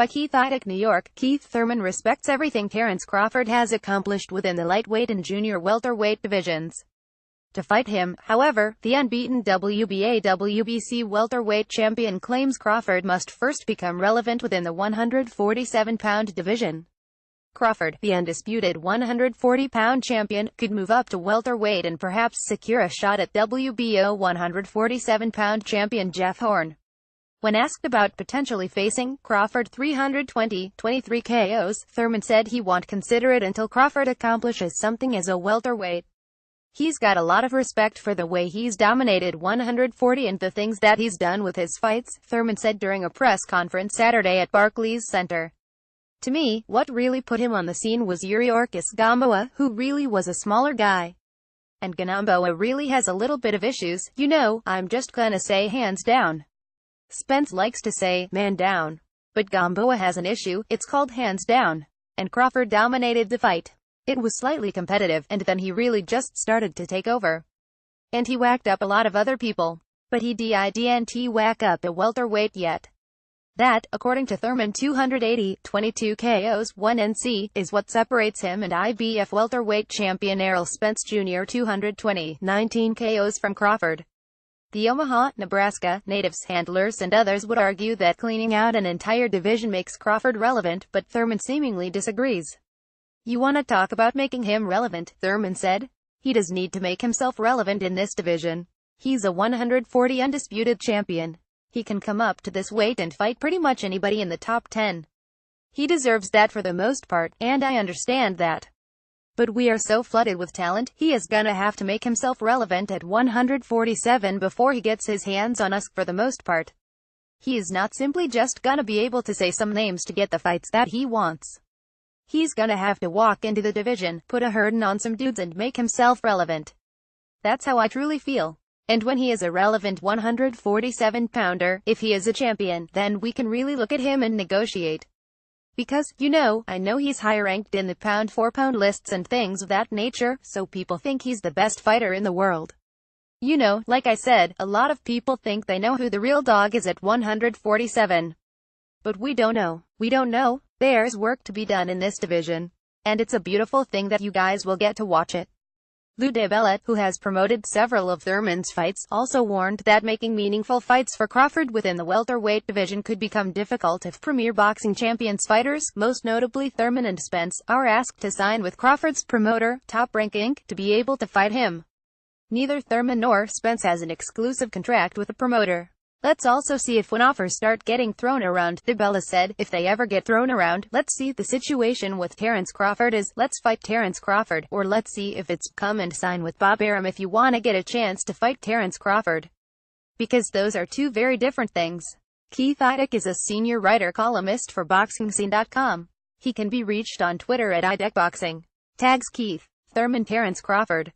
By Keith Idec New York. Keith Thurman respects everything Terence Crawford has accomplished within the lightweight and junior welterweight divisions. To fight him, however, the unbeaten WBA/WBC welterweight champion claims Crawford must first become relevant within the 147-pound division. Crawford, the undisputed 140-pound champion, could move up to welterweight and perhaps secure a shot at WBO 147-pound champion Jeff Horn. When asked about potentially facing Crawford 23 KOs, Thurman said he won't consider it until Crawford accomplishes something as a welterweight. He's got a lot of respect for the way he's dominated 140 and the things that he's done with his fights, Thurman said during a press conference Saturday at Barclays Center. To me, what really put him on the scene was Yuriorkis Gamboa, who really was a smaller guy. And Gamboa really has a little bit of issues, you know, I'm just gonna say hands down. Spence likes to say, man down. But Gamboa has an issue, it's called hands down. And Crawford dominated the fight. It was slightly competitive, and then he really just started to take over. And he whacked up a lot of other people. But he didn't whack up a welterweight yet. That, according to Thurman, 22 KOs, 1 NC, is what separates him and IBF welterweight champion Errol Spence Jr. 19 KOs from Crawford. The Omaha, Nebraska natives, handlers and others would argue that cleaning out an entire division makes Crawford relevant, but Thurman seemingly disagrees. You wanna talk about making him relevant, Thurman said. He does need to make himself relevant in this division. He's a 140 undisputed champion. He can come up to this weight and fight pretty much anybody in the top 10. He deserves that for the most part, and I understand that. But we are so flooded with talent, he is gonna have to make himself relevant at 147 before he gets his hands on us, for the most part. He is not simply just gonna be able to say some names to get the fights that he wants. He's gonna have to walk into the division, put a hurting on some dudes and make himself relevant. That's how I truly feel. And when he is a relevant 147-pounder, if he is a champion, then we can really look at him and negotiate. Because, you know, I know he's high-ranked in the pound-for-pound lists and things of that nature, so people think he's the best fighter in the world. You know, like I said, a lot of people think they know who the real dog is at 147. But we don't know. We don't know. There's work to be done in this division. And it's a beautiful thing that you guys will get to watch it. Lou DiBella, who has promoted several of Thurman's fights, also warned that making meaningful fights for Crawford within the welterweight division could become difficult if premier boxing champions fighters, most notably Thurman and Spence, are asked to sign with Crawford's promoter, Top Rank Inc., to be able to fight him. Neither Thurman nor Spence has an exclusive contract with a promoter. Let's also see if when offers start getting thrown around, DiBella said, if they ever get thrown around, let's see the situation with Terence Crawford is, let's fight Terence Crawford, or let's see if it's, come and sign with Bob Arum if you want to get a chance to fight Terence Crawford. Because those are two very different things. Keith Idec is a senior writer-columnist for BoxingScene.com. He can be reached on Twitter at IdecBoxing. Tags Keith Thurman Terence Crawford.